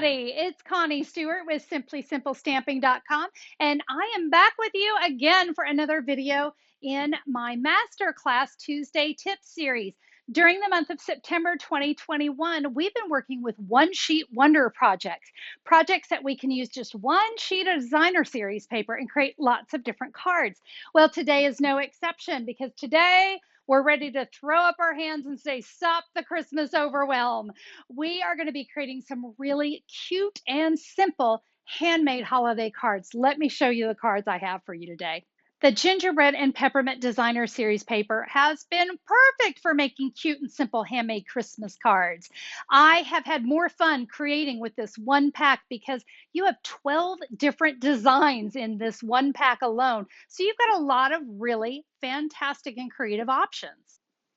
everybody. It's Connie Stewart with SimplySimpleStamping.com, and I am back with you again for another video in my Masterclass Tuesday Tips series. During the month of September 2021, we've been working with one sheet wonder projects that we can use just one sheet of designer series paper and create lots of different cards. Well, today is no exception because today we're ready to throw up our hands and say, stop the Christmas overwhelm. We are going to be creating some really cute and simple handmade holiday cards. Let me show you the cards I have for you today. The Gingerbread and Peppermint Designer Series Paper has been perfect for making cute and simple handmade Christmas cards. I have had more fun creating with this one pack because you have 12 different designs in this one pack alone. So you've got a lot of really fantastic and creative options.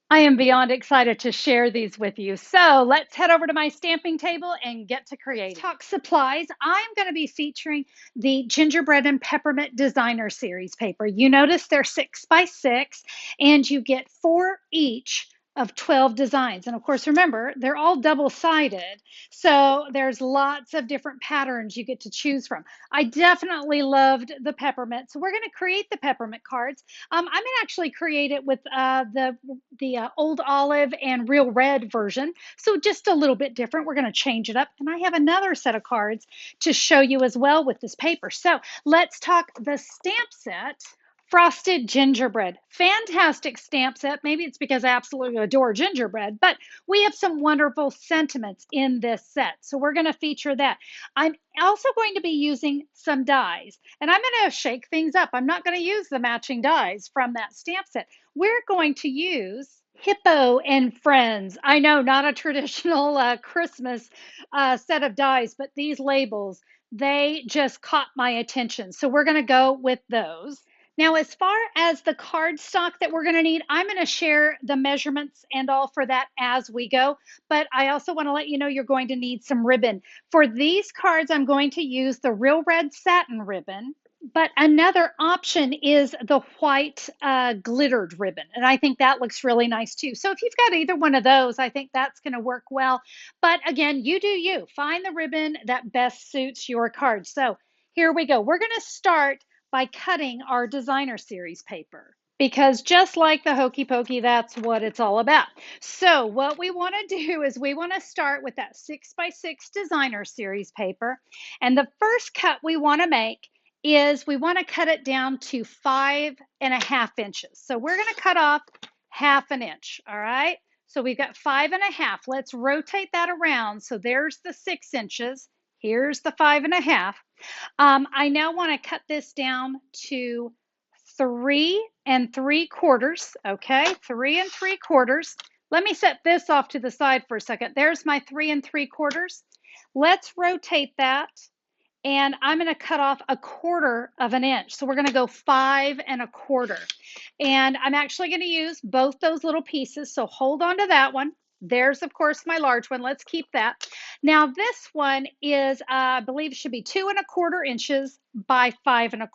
I am beyond excited to share these with you. So let's head over to my stamping table and get to creating. Talk supplies. I'm going to be featuring the Gingerbread and Peppermint Designer Series paper. You notice they're 6 by 6 and you get 4 each of 12 designs. And of course, remember, they're all double-sided. So there's lots of different patterns you get to choose from. I definitely loved the peppermint. So we're going to create the peppermint cards. I'm going to actually create it with the old olive and real red version. So just a little bit different. We're going to change it up. And I have another set of cards to show you as well with this paper. So let's talk the stamp set. Frosted gingerbread. Fantastic stamp set. Maybe it's because I absolutely adore gingerbread, but we have some wonderful sentiments in this set. So we're going to feature that. I'm also going to be using some dies, and I'm going to shake things up. I'm not going to use the matching dies from that stamp set. We're going to use Hippo and Friends. I know, not a traditional Christmas set of dies, but these labels, they just caught my attention. So we're going to go with those. Now, as far as the cardstock that we're going to need, I'm going to share the measurements and all for that as we go. But I also want to let you know you're going to need some ribbon. For these cards, I'm going to use the real red satin ribbon. But another option is the white glittered ribbon. And I think that looks really nice too. So if you've got either one of those, I think that's going to work well. But again, you do you. Find the ribbon that best suits your card. So here we go. We're going to start by cutting our designer series paper, because just like the hokey pokey, that's what it's all about. So what we want to do is we want to start with that 6 by 6 designer series paper. And the first cut we want to make is we want to cut it down to 5.5 inches. So we're going to cut off 1/2 inch. All right. So we've got 5.5. Let's rotate that around. So there's the 6 inches. Here's the 5.5. I now want to cut this down to 3 3/4. Okay, 3 3/4. Let me set this off to the side for a second. There's my 3 3/4. Let's rotate that, and I'm going to cut off 1/4 inch. So we're going to go 5 1/4. And I'm actually going to use both those little pieces. So hold on to that one. There's, of course, my large one. Let's keep that. Now, this one is, I believe it should be 2 1/4 inches by 5 1/4,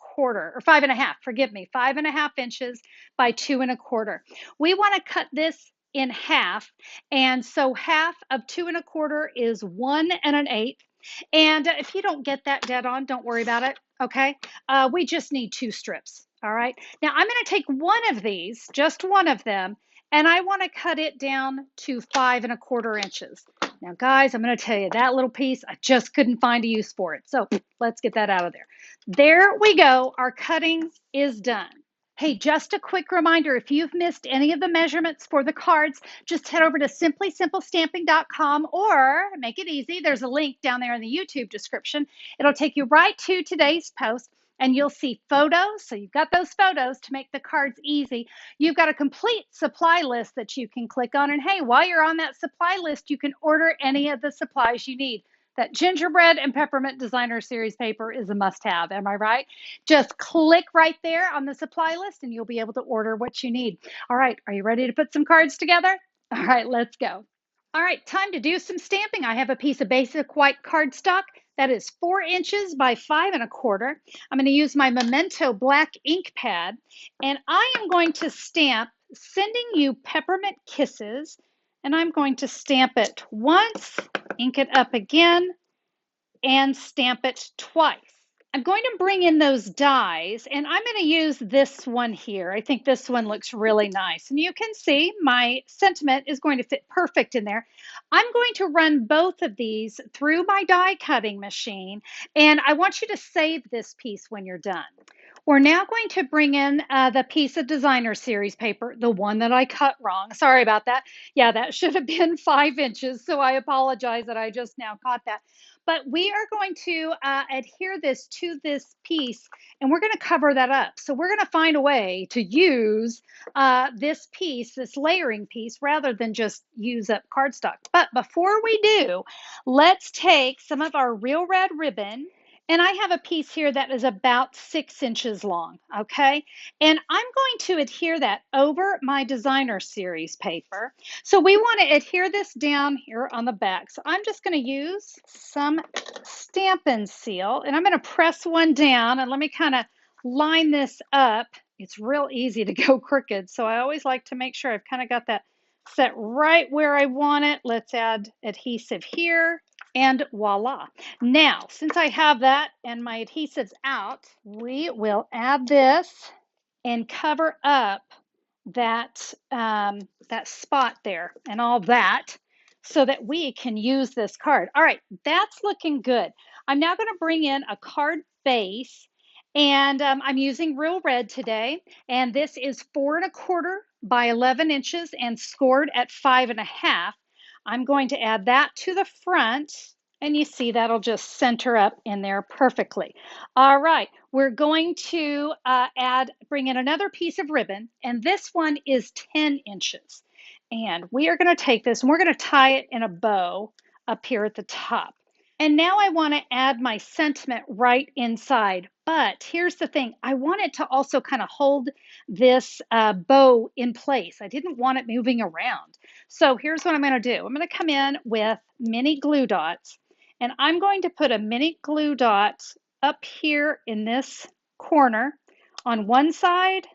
or 5.5, forgive me, 5.5 inches by 2 1/4. We want to cut this in half. And so half of 2 1/4 is 1 1/8. And if you don't get that dead on, don't worry about it. Okay. We just need 2 strips. All right. Now I'm going to take one of these, just one of them, and I want to cut it down to 5 1/4 inches. Now, guys, I'm going to tell you that little piece, I just couldn't find a use for it. So let's get that out of there. There we go. Our cutting is done. Hey, just a quick reminder, if you've missed any of the measurements for the cards, just head over to SimplySimpleStamping.com, or make it easy. There's a link down there in the YouTube description. It'll take you right to today's post, and you'll see photos. So you've got those photos to make the cards easy. You've got a complete supply list that you can click on. And hey, while you're on that supply list, you can order any of the supplies you need. That Gingerbread and Peppermint Designer Series paper is a must-have, am I right? Just click right there on the supply list and you'll be able to order what you need. All right, are you ready to put some cards together? All right, let's go. All right, time to do some stamping. I have a piece of basic white cardstock that is 4 inches by 5 1/4. I'm going to use my Memento black ink pad, and I am going to stamp Sending You Peppermint Kisses, and I'm going to stamp it once, ink it up again, and stamp it twice. I'm going to bring in those dies, and I'm going to use this one here. I think this one looks really nice. And you can see my sentiment is going to fit perfect in there. I'm going to run both of these through my die cutting machine, and I want you to save this piece when you're done. We're now going to bring in the piece of designer series paper, the one that I cut wrong. Sorry about that. Yeah, that should have been 5 inches, so I apologize that I just now caught that. But we are going to adhere this to this piece, and we're going to cover that up. So we're going to find a way to use this piece, this layering piece, rather than just use up cardstock. But before we do, let's take some of our real red ribbon, and I have a piece here that is about 6 inches long, okay? And I'm going to adhere that over my designer series paper. So we want to adhere this down here on the back. So I'm just going to use some Stampin' Seal, and I'm going to press one down, and let me kind of line this up. It's real easy to go crooked, so I always like to make sure I've kind of got that set right where I want it. Let's add adhesive here. And voila. Now, since I have that and my adhesive's out, we will add this and cover up that, that spot there and all that so that we can use this card. All right, that's looking good. I'm now going to bring in a card base, and I'm using real red today. And this is 4¼ by 11 inches and scored at 5½. I'm going to add that to the front, and you see that'll just center up in there perfectly. All right, we're going to bring in another piece of ribbon, and this one is 10 inches. And we are going to take this and we're going to tie it in a bow up here at the top. And now I want to add my sentiment right inside. But here's the thing, I want it to also kind of hold this bow in place. I didn't want it moving around. So here's what I'm going to do. I'm going to come in with mini glue dots, and I'm going to put a mini glue dot up here in this corner on one side,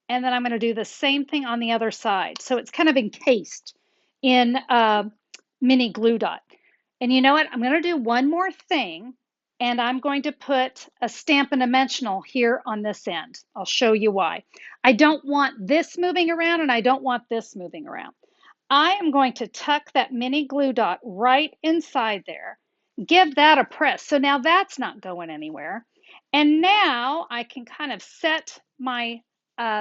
and then I'm going to do the same thing on the other side. So it's kind of encased in a mini glue dot. And you know what? I'm going to do one more thing, and I'm going to put a Stampin' Dimensional here on this end. I'll show you why. I don't want this moving around, and I don't want this moving around. I am going to tuck that mini glue dot right inside there, give that a press. So now that's not going anywhere. And now I can kind of set my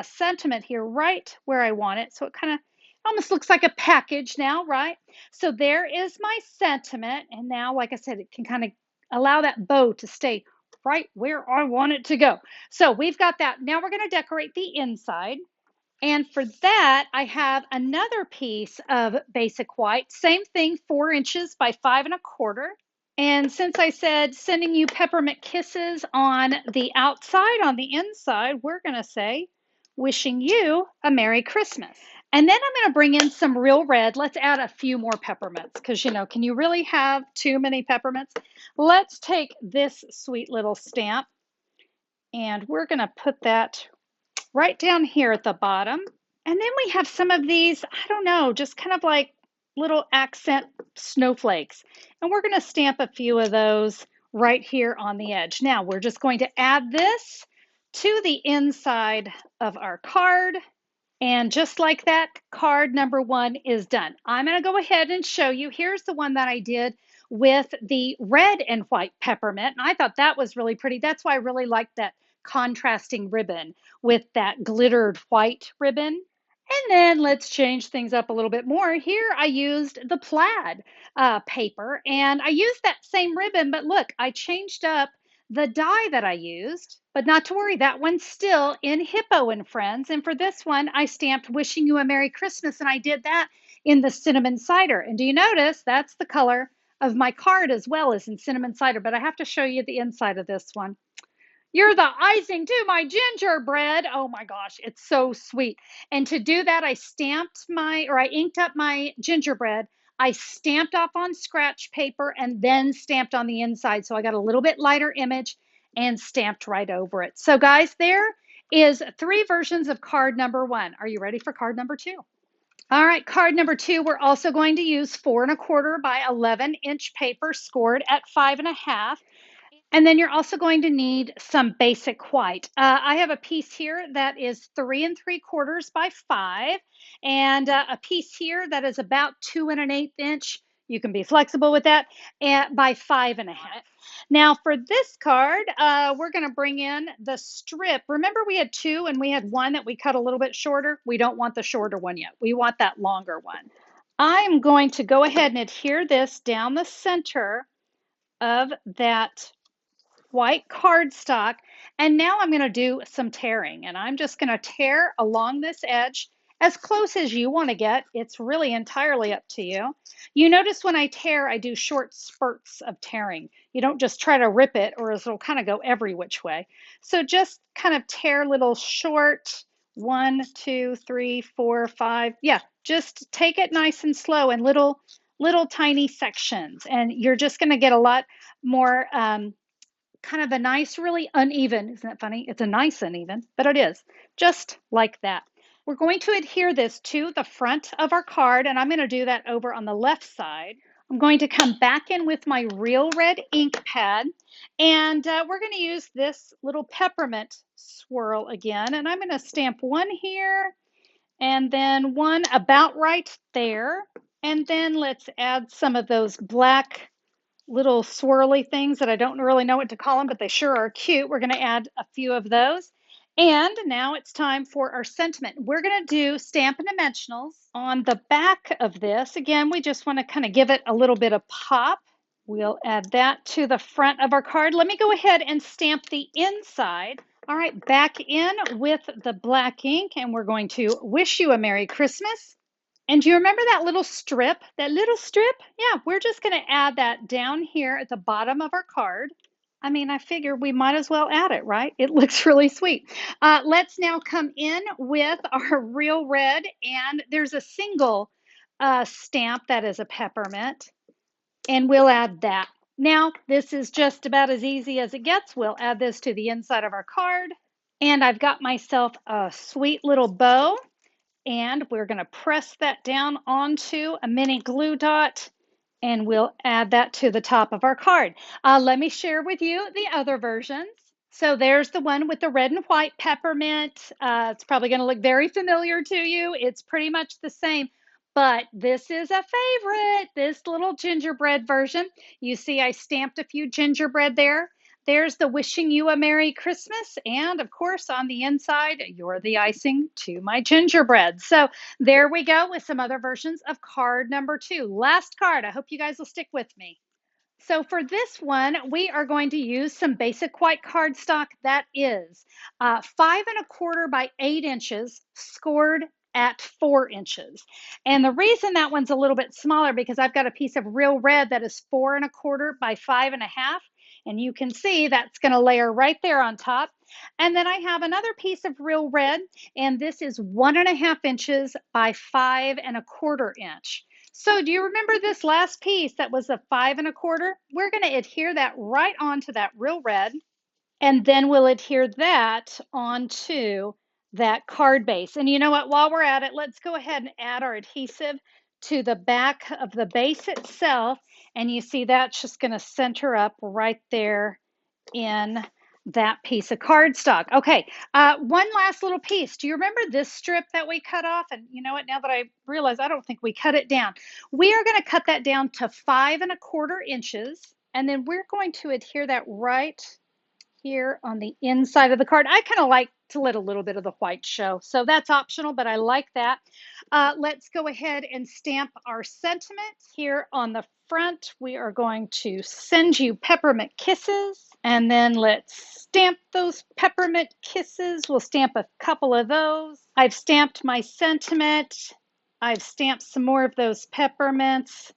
sentiment here right where I want it. So it kind of almost looks like a package now, right? So there is my sentiment. And now, like I said, it can kind of allow that bow to stay right where I want it to go. So we've got that. Now we're going to decorate the inside. And for that, I have another piece of basic white. Same thing, 4 inches by 5¼ And since I said sending you peppermint kisses on the outside, on the inside, we're going to say wishing you a Merry Christmas. And then I'm going to bring in some real red. Let's add a few more peppermints because, you know, can you really have too many peppermints? Let's take this sweet little stamp, and we're going to put that right down here at the bottom. And then we have some of these, I don't know, just kind of like little accent snowflakes. And we're going to stamp a few of those right here on the edge. Now we're just going to add this to the inside of our card. And just like that, card number 1 is done. I'm going to go ahead and show you. Here's the one that I did with the red and white peppermint. And I thought that was really pretty. That's why I really liked that contrasting ribbon with that glittered white ribbon. And then let's change things up a little bit more. Here I used the plaid paper, and I used that same ribbon, but look, I changed up the die that I used, but not to worry, that one's still in Hippo and Friends. And for this one, I stamped wishing you a Merry Christmas, and I did that in the cinnamon cider. And do you notice that's the color of my card as well as in cinnamon cider, but I have to show you the inside of this one. You're the icing to my gingerbread. Oh my gosh, it's so sweet. And to do that, I inked up my gingerbread. I stamped off on scratch paper and then stamped on the inside. So I got a little bit lighter image and stamped right over it. So guys, there is 3 versions of card number 1. Are you ready for card number 2? All right, card number 2, we're also going to use 4¼ by 11-inch paper scored at 5½. And then you're also going to need some basic white. I have a piece here that is 3¾ by 5, and a piece here that is about 2 1/8 inch. You can be flexible with that, and by 5½. Now for this card, we're going to bring in the strip. Remember we had 2 and we had 1 that we cut a little bit shorter? We don't want the shorter one yet. We want that longer one. I'm going to go ahead and adhere this down the center of that white cardstock. And now I'm going to do some tearing, and I'm just going to tear along this edge as close as you want to get. It's really entirely up to you. You notice when I tear, I do short spurts of tearing. You don't just try to rip it or it'll kind of go every which way. So just kind of tear little short 1, 2, 3, 4, 5. Yeah, just take it nice and slow in little tiny sections, and you're just going to get a lot more kind of a nice, really uneven. Isn't that funny? It's a nice uneven, but it is just like that. We're going to adhere this to the front of our card, and I'm going to do that over on the left side. I'm going to come back in with my real red ink pad, and we're going to use this little peppermint swirl again, and I'm going to stamp one here and then one about right there, and then let's add some of those black little swirly things that I don't really know what to call them, but they sure are cute. We're going to add a few of those. And now it's time for our sentiment. We're going to do Stampin' Dimensionals on the back of this. Again, we just want to kind of give it a little bit of pop. We'll add that to the front of our card. Let me go ahead and stamp the inside. All right, back in with the black ink, and we're going to wish you a Merry Christmas. And do you remember that little strip? That little strip? Yeah, we're just going to add that down here at the bottom of our card. I mean, I figure we might as well add it, right? It looks really sweet. Let's now come in with our real red, and there's a single stamp that is a peppermint, and we'll add that. Now, this is just about as easy as it gets. We'll add this to the inside of our card, and I've got myself a sweet little bow. And we're going to press that down onto a mini glue dot, and we'll add that to the top of our card. Let me share with you the other versions. So there's the one with the red and white peppermint. It's probably going to look very familiar to you. It's pretty much the same, but this is a favorite, this little gingerbread version. You see I stamped a few gingerbread there. There's the wishing you a Merry Christmas. And of course, on the inside, you're the icing to my gingerbread. So there we go with some other versions of card number 2. Last card. I hope you guys will stick with me. So for this one, we are going to use some basic white cardstock that is 5¼ by 8 inches, scored at 4 inches. And the reason that one's a little bit smaller because I've got a piece of real red that is 4¼ by 5½. And you can see that's going to layer right there on top. And then I have another piece of real red, and this is 1½ inches by 5¼ inch. So do you remember this last piece that was a 5¼ We're going to adhere that right onto that real red, and then we'll adhere that onto that card base. And you know what, while we're at it, let's go ahead and add our adhesive to the back of the base itself. And you see that's just going to center up right there in that piece of cardstock. Okay, one last little piece. Do you remember this strip that we cut off? And you know what, now that I realize, I don't think we cut it down. We are going to cut that down to 5¼ inches, and then we're going to adhere that right here on the inside of the card. I kind of like to let a little bit of the white show, so that's optional, but I like that. Let's go ahead and stamp our sentiment here on the front. We are going to send you peppermint kisses, and then let's stamp those peppermint kisses. We'll stamp a couple of those. I've stamped my sentiment. I've stamped some more of those peppermints.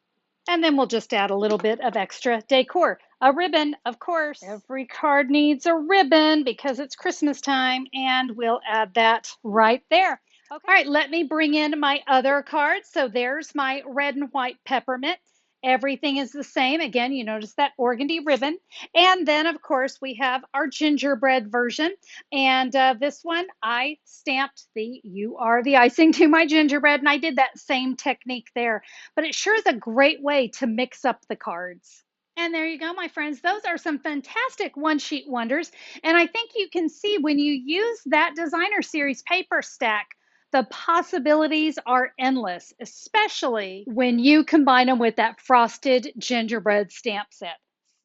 And then we'll just add a little bit of extra decor. A ribbon, of course. Every card needs a ribbon because it's Christmas time, and we'll add that right there. Okay. All right, let me bring in my other cards. So there's my red and white peppermint. Everything is the same. Again, you notice that organdy ribbon. And then, of course, we have our gingerbread version. And this one, I stamped the "You are the icing to my gingerbread." And I did that same technique there. But it sure is a great way to mix up the cards. And there you go, my friends. Those are some fantastic one sheet wonders. And I think you can see when you use that designer series paper stack, the possibilities are endless, especially when you combine them with that frosted gingerbread stamp set.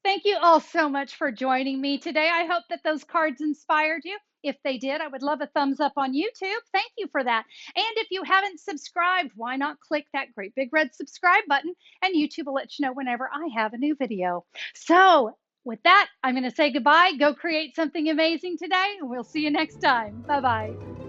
Thank you all so much for joining me today. I hope that those cards inspired you. If they did, I would love a thumbs up on YouTube. Thank you for that. And if you haven't subscribed, why not click that great big red subscribe button, and YouTube will let you know whenever I have a new video. So, with that, I'm going to say goodbye. Go create something amazing today, and we'll see you next time. Bye bye.